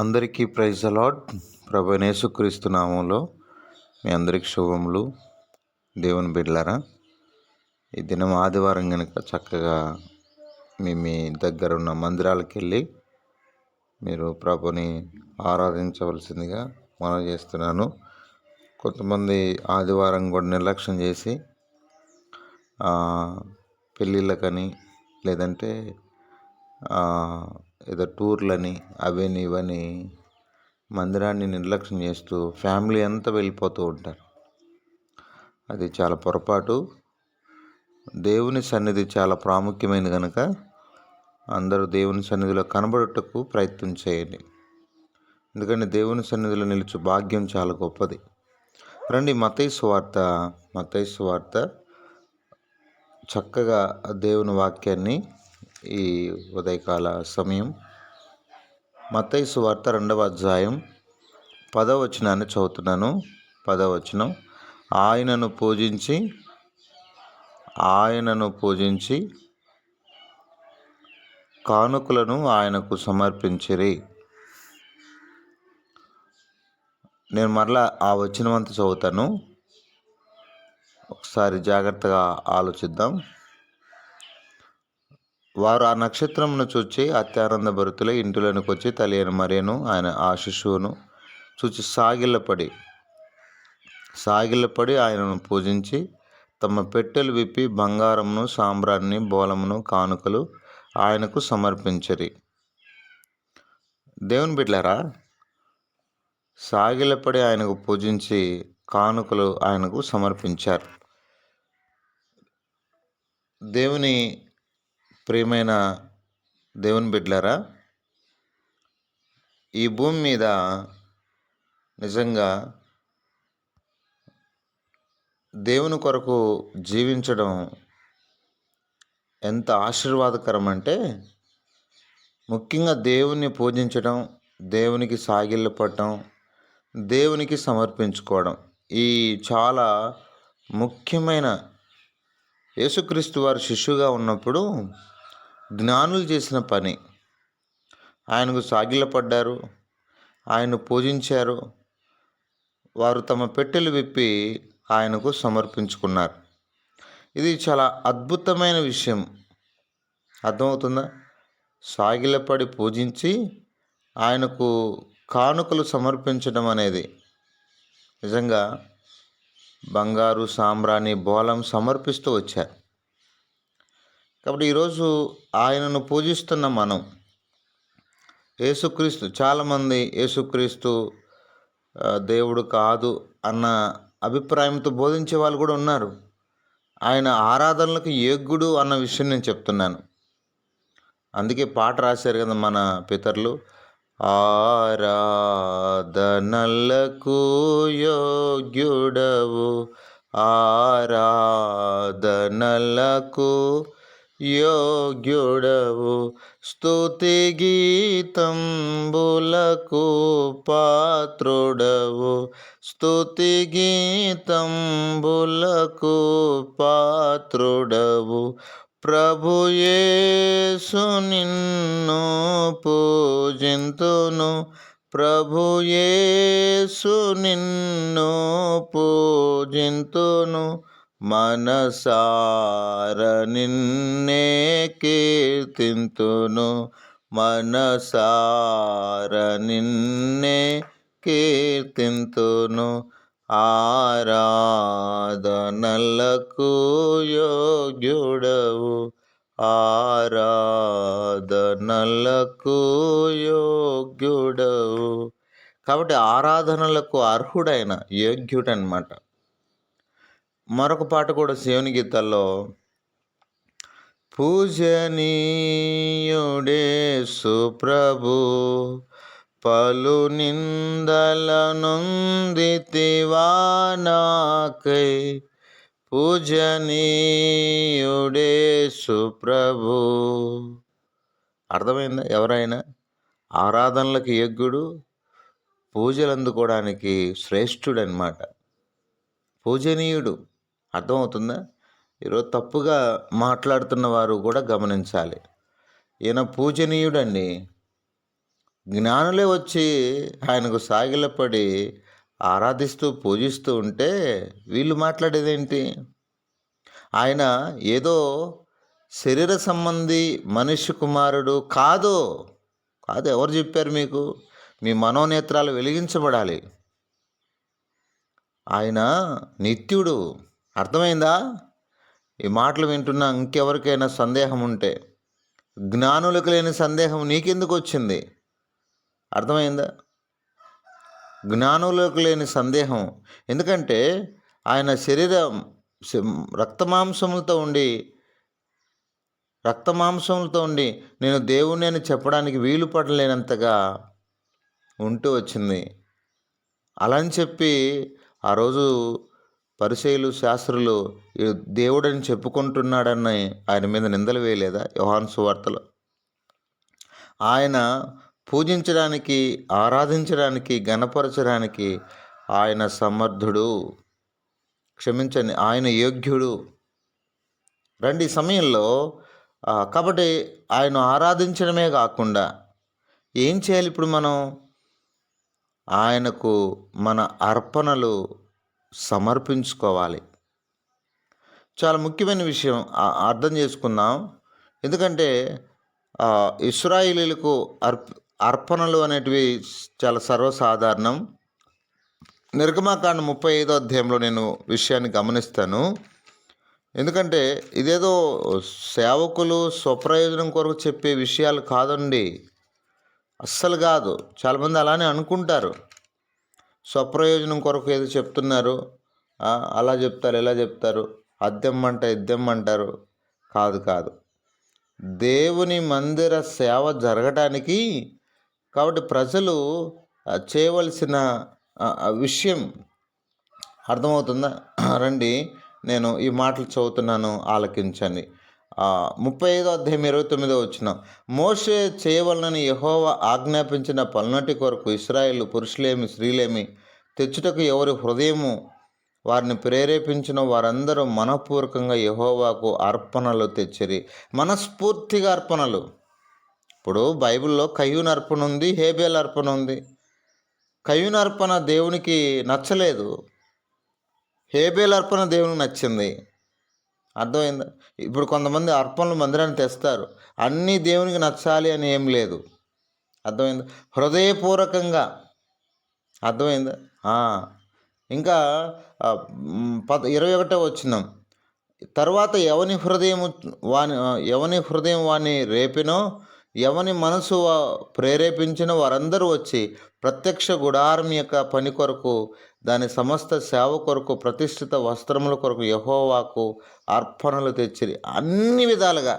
అందరికీ ప్రైజ్ అలాడ్. ప్రభు అయిన యేసుక్రీస్తు నామంలో మీ అందరికి శుభములు. దేవుని బిడ్డలారా, ఈ దినం ఆదివారం కనుక చక్కగా మీ దగ్గర ఉన్న మందిరాలకు వెళ్ళి మీరు ప్రభుని ఆరాధించవలసిందిగా మనవి చేస్తున్నాను. కొంతమంది ఆదివారం కూడా నిర్లక్ష్యం చేసి పెళ్ళిళ్ళకని లేదంటే ఏదో టూర్లని అవని ఇవని మందిరాన్ని నిర్లక్ష్యం చేస్తూ ఫ్యామిలీ అంతా వెళ్ళిపోతూ ఉంటారు. అది చాలా పొరపాటు. దేవుని సన్నిధి చాలా ప్రాముఖ్యమైనది కనుక అందరూ దేవుని సన్నిధిలో కనబడుటకు ప్రయత్నం చేయండి. ఎందుకంటే దేవుని సన్నిధిలో నిలుచు భాగ్యం చాలా గొప్పది. రండి, మత్తయి సువార్త చక్కగా దేవుని వాక్యాన్ని ఈ ఉదయకాల సమయం మత్తయి సువార్త 2వ అధ్యాయం 10వ వచనాన్ని చదువుతున్నాను. 10వ వచనం, ఆయనను పూజించి కానుకలను ఆయనకు సమర్పించిరి. నేను మరలా ఆ వచనం అంతా చదువుతాను, ఒకసారి జాగ్రత్తగా ఆలోచిద్దాం. వారు ఆ నక్షత్రమును చూచి అత్యానంద భరితులై ఇంటిలోనికి వచ్చి తల్లి అయిన మరియను ఆయన ఆ శిశువును చూచి సాగిలపడి ఆయనను పూజించి తమ పెట్టెలు విప్పి బంగారమును సాంబ్రాన్ని బోలమును కానుకలు ఆయనకు సమర్పించిరి. దేవుని బిడ్డలారా, సాగిలపడి ఆయనకు పూజించి కానుకలు ఆయనకు సమర్పించారు. దేవుని ప్రియమైన దేవుని బిడ్డలారా, ఈ భూమి మీద నిజంగా దేవుని కొరకు జీవించడం ఎంత ఆశీర్వాదకరం అంటే, ముఖ్యంగా దేవుణ్ణి పూజించడం, దేవునికి సాగిళ్ళు పడటం, దేవునికి సమర్పించుకోవడం, ఈ చాలా ముఖ్యమైన. యేసుక్రీస్తు వారు శిష్యుగా ఉన్నప్పుడు జ్ఞానులు చేసిన పని. ఆయనకు సాగిలపడ్డారు, ఆయన్ను పూజించారు, వారు తమ పెట్టెలు విప్పి ఆయనకు సమర్పించుకున్నారు. ఇది చాలా అద్భుతమైన విషయం. అర్థమవుతుందా? సాగిలపడి పూజించి ఆయనకు కానుకలు సమర్పించడం అనేది నిజంగా బంగారు సాంబ్రాణి బోలం సమర్పిస్తూ వచ్చారు. కాబట్టి ఈరోజు ఆయనను పూజిస్తున్న మనం యేసుక్రీస్తు, చాలామంది యేసుక్రీస్తు దేవుడు కాదు అన్న అభిప్రాయంతో బోధించే వాళ్ళు కూడా ఉన్నారు. ఆయన ఆరాధనలకు యోగ్యుడు అన్న విషయం నేను చెప్తున్నాను. అందుకే పాట రాశారు కదా మన పితరులు, ఆరాధనలకు యోగ్యుడవు, ఆరాధనలకు యోగ్యుడవు, స్తుతి గీతంబులకు పాత్రుడవు, స్తుతి గీతంబులకు పాత్రుడవు, ప్రభు యేసు నిన్ను పూజింతును, ప్రభు యేసు నిన్ను పూజింతును, మనసార నిన్నే కీర్తింతును, మనసార నిన్నే కీర్తింతును, ఆరాధనలకు యోగ్యుడవు, ఆరాధనలకు యోగ్యుడవు. కాబట్టి ఆరాధనలకు అర్హుడైన యోగ్యుడనమాట. మరొక పాట కూడా శివుని గీతాల్లో, పూజనీయుడేసు ప్రభు పలు నిందలనొందితివా నాకై, పూజనీయుడేసు ప్రభు. అర్థమైందా? ఎవరైనా ఆరాధనలకు యోగ్యుడు, పూజలు అందుకోవడానికి శ్రేష్ఠుడనమాట, పూజనీయుడు. అర్థమవుతుందా? ఈరోజు తప్పుగా మాట్లాడుతున్న వారు కూడా గమనించాలి. ఈయన పూజనీయుడండి, జ్ఞానులే వచ్చి ఆయనకు సాగిలపడి ఆరాధిస్తూ పూజిస్తూ ఉంటే వీళ్ళు మాట్లాడేదేంటి? ఆయన ఏదో శరీర సంబంధి మనుష్య కుమారుడు కాదు. కాదు, ఎవరు చెప్పారు మీకు? మీ మనోనేత్రాలు వెలిగించబడాలి. ఆయన నిత్యుడు. అర్థమైందా? ఈ మాటలు వింటున్న ఇంకెవరికైనా సందేహం ఉంటే, జ్ఞానులకు లేని సందేహం నీకెందుకు వచ్చింది? అర్థమైందా? జ్ఞానులకు లేని సందేహం. ఎందుకంటే ఆయన శరీరం రక్తమాంసములతో ఉండి నేను దేవుణ్ణి అని చెప్పడానికి వీలు పడలేనంతగా ఉంటూ వచ్చింది. అలా అని చెప్పి ఆ రోజు పరిసయ్యులు శాస్త్రులు దేవుడని చెప్పుకుంటున్నాడని ఆయన మీద నిందలు వేయలేదా యోహాను సువార్తలో? ఆయన పూజించడానికి, ఆరాధించడానికి, గణపరచడానికి ఆయన సమర్థుడు. క్షమించండి, ఆయన యోగ్యుడు. రండి ఈ సమయంలో. కాబట్టి ఆయన ఆరాధించడమే కాకుండా ఏం చేయాలి ఇప్పుడు మనం? ఆయనకు మన అర్పణలు సమర్పించుకోవాలి. చాలా ముఖ్యమైన విషయం అర్థం చేసుకుందాం. ఎందుకంటే ఇశ్రాయేలీయులకు అర్పణలు అనేటివి చాలా సర్వసాధారణం. నిర్గమాకాండం 35వ అధ్యాయంలో నేను విషయాన్ని గమనిస్తాను. ఎందుకంటే ఇదేదో సేవకులు స్వప్రయోజనం కొరకు చెప్పే విషయాలు కాదండి, అస్సలు కాదు. చాలామంది అలానే అనుకుంటారు, స్వప్రయోజనం కొరకు ఏదో చెప్తున్నారు, అలా చెప్తారు, ఇలా చెప్తారు, అద్దెమ్మంట ఇద్దెమ్మంటారు. కాదు. దేవుని మందిర సేవ జరగటానికి కాబట్టి ప్రజలు చేయవలసిన విషయం అర్థమవుతుందా? రండి, నేను ఈ మాటలు చదువుతున్నాను, ఆలకించండి. 35వ అధ్యాయం 29వ వచనం. మోషే చేయవలనని యెహోవా ఆజ్ఞాపించిన పనులన్నిటి కొరకు ఇశ్రాయేలు పురుషులేమి స్త్రీలేమి తెచ్చుటకు ఎవరి హృదయము వారిని ప్రేరేపించిన వారందరూ మనపూర్వకంగా యెహోవాకు అర్పణలు తెచ్చిరి. మనస్ఫూర్తిగా అర్పణలు. ఇప్పుడు బైబిల్లో కయ్యూను అర్పణ ఉంది, హేబేల్ అర్పణ ఉంది. కయ్యూను అర్పణ దేవునికి నచ్చలేదు, హేబేల్ అర్పణ దేవునికి నచ్చింది. అర్థమైందా? ఇప్పుడు కొంతమంది అర్పణలు మందిరాన్ని తెస్తారు, అన్నీ దేవునికి నచ్చాలి అని ఏం లేదు. అర్థమైందా? హృదయపూర్వకంగా. అర్థమైందా? ఇంకా 21వ వచనం. తర్వాత ఎవని హృదయం వాని రేపినో, ఎవని మనసు ప్రేరేపించినో వారందరూ వచ్చి ప్రత్యక్ష గుడారం యొక్క పని కొరకు, దాని సమస్త సేవ కొరకు, ప్రతిష్ఠిత వస్త్రముల కొరకు యెహోవాకు అర్పణలు తెచ్చిరి. అన్ని విధాలుగా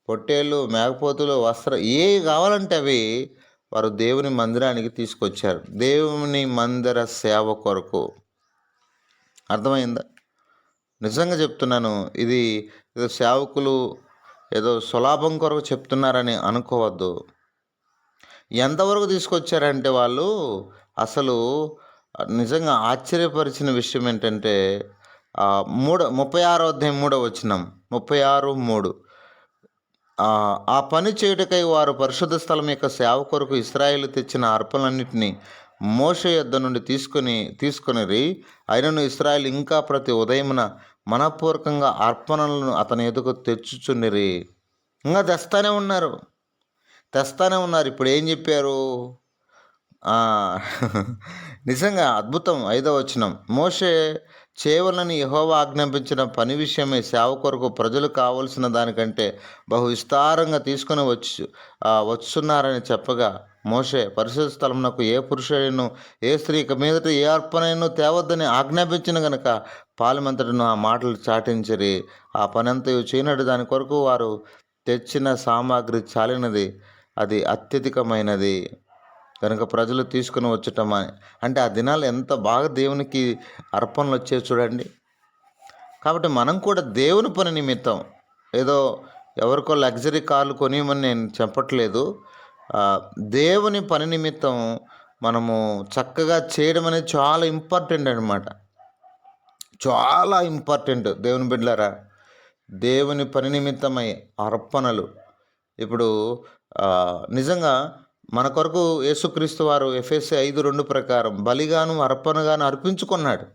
పొట్టేళ్ళు, మేకపోతులు, వస్త్రం ఏవి కావాలంటే అవి వారు దేవుని మందిరానికి తీసుకొచ్చారు, దేవుని మందిర సేవ కొరకు. అర్థమైందా? నిజంగా చెప్తున్నాను, ఇది ఏదో సేవకులు ఏదో సులాభం కొరకు చెప్తున్నారని అనుకోవద్దు. ఎంతవరకు తీసుకొచ్చారంటే వాళ్ళు అసలు నిజంగా ఆశ్చర్యపరిచిన విషయం ఏంటంటే 36వ అధ్యాయం 3వ వచనం, 36:3. ఆ పని చేయుటకై వారు పరిశుద్ధ స్థలం యొక్క సేవ కొరకు ఇశ్రాయేలు తెచ్చిన అర్పణలన్నింటినీ మోషే యొద్ద నుండి తీసుకొనిరి. అయినను ఇశ్రాయేలు ఇంకా ప్రతి ఉదయమున మనపూర్వకంగా అర్పణలను అతని ఎదుగు తెచ్చుచుండిరి. ఇంకా తెస్తానే ఉన్నారు. ఇప్పుడు ఏం చెప్పారు? నిజంగా అద్భుతం. 5వ వచనం. మోషే చేయవలనని యెహోవా ఆజ్ఞాపించిన పని విషయమై సేవ కొరకు ప్రజలు కావలసిన దానికంటే బహు విస్తారంగా తీసుకొని వచ్చున్నారని చెప్పగా, మోషే పరిశుద్ధ స్థలమునకు ఏ పురుషుడైనను ఏ స్త్రీ మీదట ఏ అర్పణను తేవద్దని ఆజ్ఞాపించిన గనుక పాలెమంతటను ఆ మాటలు చాటించిరి. ఆ పనంతయు చేయనట్టు దాని కొరకు వారు తెచ్చిన సామాగ్రి చాలినది, అది అత్యధికమైనది కనుక ప్రజలు తీసుకుని వచ్చటం. అంటే ఆ దినాలు ఎంత బాగా దేవునికి అర్పణలు వచ్చేవి చూడండి. కాబట్టి మనం కూడా దేవుని పని నిమిత్తం, ఏదో ఎవరికో లగ్జరీ కార్లు కొనియమని నేను చెప్పట్లేదు, దేవుని పని నిమిత్తం మనము చక్కగా చేయడం అనేది చాలా ఇంపార్టెంట్ అనమాట. చాలా ఇంపార్టెంట్. దేవుని బిడ్డలారా, దేవుని పని నిమిత్తమై అర్పణలు. ఇప్పుడు నిజంగా మన కొరకు యేసుక్రీస్తు వారు ఎఫెసీ 5:2 ప్రకారం బలిగాను అర్పణగాను అర్పించుకున్నాడు.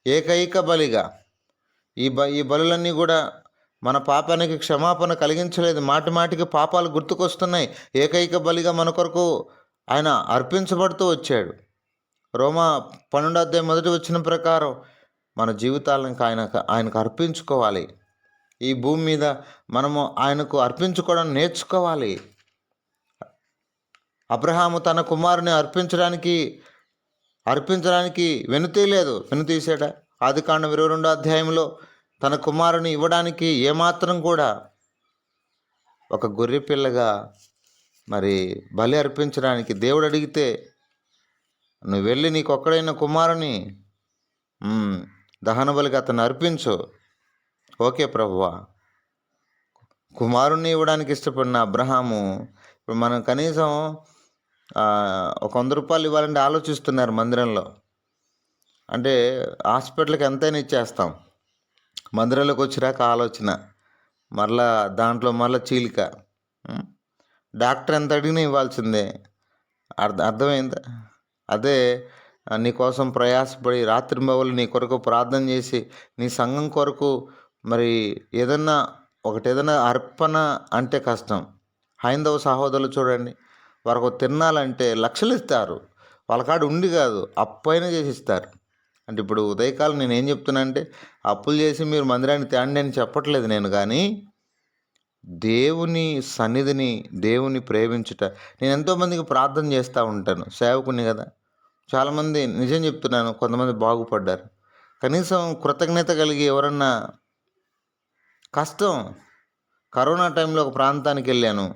ఏకైక బలిగా. ఈ బలులన్నీ కూడా మన పాపానికి క్షమాపణ కలిగించలేదు. మాటి మాటికి పాపాలు గుర్తుకొస్తున్నాయి. ఏకైక బలిగా మన కొరకు ఆయన అర్పించబడుతూ వచ్చాడు. రోమా 12:1 ప్రకారం మన జీవితాలను ఆయనకు అర్పించుకోవాలి. ఈ భూమి మీద మనము ఆయనకు అర్పించుకోవడం నేర్చుకోవాలి. అబ్రహాము తన కుమారుని అర్పించడానికి వెనుతీసాడా? ఆదికాండం 22 తన కుమారుని ఇవ్వడానికి ఏమాత్రం కూడా ఒక గొర్రె పిల్లగా మరి బలి అర్పించడానికి దేవుడు అడిగితే, నువ్వు వెళ్ళి నీకు ఒక్కడైన కుమారుని దహన బలిగా అతను అర్పించు. ఓకే ప్రభువా. కుమారుణ్ణి ఇవ్వడానికి ఇష్టపడిన అబ్రహాము ఇప్పుడు మనం కనీసం ఒక 100 రూపాయలు ఇవ్వాలంటే ఆలోచిస్తున్నారు మందిరంలో. అంటే హాస్పిటల్కి ఎంతైనా ఇచ్చేస్తాం. మందిరంలోకి వచ్చిరాక ఆలోచన, మరలా చీలిక. డాక్టర్ ఎంత అడిగినా ఇవ్వాల్సిందే. అర్థమైందా? అదే నీకోసం ప్రయాసపడి రాత్రింబవళ్ళు నీ కొరకు ప్రార్థన చేసి నీ సంఘం కొరకు మరి ఏదన్నా అర్పణ అంటే కష్టం. హైందవ సహోదరులు చూడండి, వారికి తినాలంటే లక్షలు ఇస్తారు. వాళ్ళ కాడ ఉండి కాదు, అప్పైనా చేసి ఇస్తారు. అంటే ఇప్పుడు ఉదయకాలం నేను ఏం చెప్తున్నా అంటే, అప్పులు చేసి మీరు మందిరాన్ని తేండి అని చెప్పట్లేదు నేను. కానీ దేవుని సన్నిధిని, దేవుని ప్రేమించుట. నేను ఎంతోమందికి ప్రార్థన చేస్తూ ఉంటాను, సేవకుని కదా. చాలామంది, నిజం చెప్తున్నాను, కొంతమంది బాగుపడ్డారు. కనీసం కృతజ్ఞత కలిగి ఎవరన్నా కష్టం. కరోనా టైంలో ఒక ప్రాంతానికి వెళ్ళాను,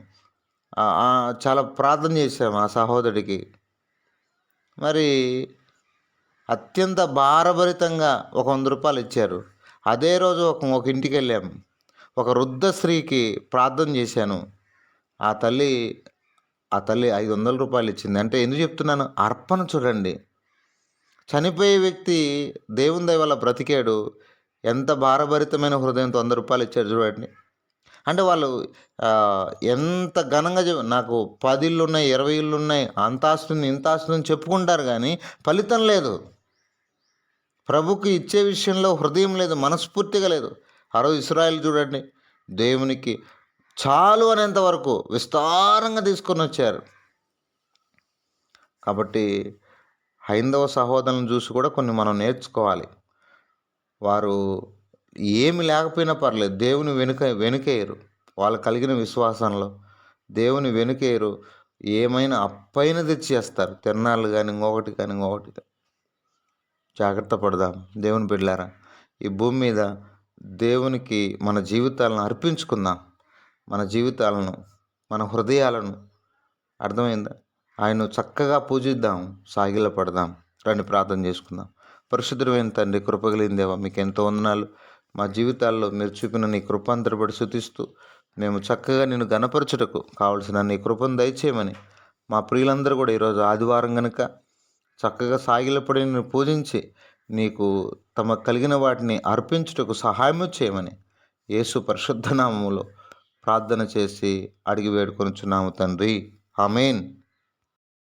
చాలా ప్రార్థన చేశాము ఆ సహోదరుడికి. మరి అత్యంత భారభరితంగా ఒక 100 రూపాయలు ఇచ్చారు. అదే రోజు ఒక ఇంటికి వెళ్ళాము, ఒక వృద్ధ స్త్రీకి ప్రార్థన చేశాను. ఆ తల్లి 500 రూపాయలు ఇచ్చింది. అంటే ఎందుకు చెప్తున్నాను? అర్పణ చూడండి. చనిపోయే వ్యక్తి దేవుని దయ వల్ల బ్రతికాడు. ఎంత భారభరితమైన హృదయంతో 100 రూపాయలు ఇచ్చారు చూడండి. అంటే వాళ్ళు ఎంత ఘనంగా నాకు 10 ఇళ్ళు ఉన్నాయి, 20 ఇళ్ళు ఉన్నాయి, అంత ఆస్తుంది ఇంత ఆస్తుందని చెప్పుకుంటారు, కానీ ఫలితం లేదు. ప్రభుకి ఇచ్చే విషయంలో హృదయం లేదు, మనస్ఫూర్తిగా లేదు. ఆ రోజు ఇశ్రాయేలు చూడండి, దేవునికి చాలు అనేంత వరకు విస్తారంగా తీసుకొని వచ్చారు. కాబట్టి హైందవ సహోదరులను చూసి కూడా కొన్ని మనం నేర్చుకోవాలి. వారు ఏమి లేకపోయినా పర్లేదు, దేవుని వెనుకేయరు. వాళ్ళు కలిగిన విశ్వాసంలో దేవుని వెనుకేయరు. ఏమైనా అప్పైన తెచ్చేస్తారు, తిన్నాళ్ళు కానీ ఇంకొకటి. జాగ్రత్త పడదాం దేవుని బిడ్డలారా. ఈ భూమి మీద దేవునికి మన జీవితాలను అర్పించుకుందాం. మన జీవితాలను, మన హృదయాలను, అర్థమైందా? ఆయన చక్కగా పూజిద్దాం, సాగిల పడదాం. రండి ప్రార్థన చేసుకుందాం. పరిశుద్ధమైన తండ్రి, కృపగలిగిన దేవా, మీకు ఎంతో వందనాలు. మా జీవితాల్లో మీరు చూపిన నీ కృపాంతరపడి స్తుతిస్తూ మేము చక్కగా నిన్ను గణపరచుటకు కావలసిన నీ కృపను దయచేయమని, మా ప్రియులందరూ కూడా ఈరోజు ఆదివారం కనుక చక్కగా సాగిలపడి నిన్ను పూజించి నీకు తమ కలిగిన వాటిని అర్పించుటకు సహాయం చేయమని యేసు పరిశుద్ధ నామములో ప్రార్థన చేసి అడిగి వేడుకొనుచున్నాము తండ్రి. ఆమేన్.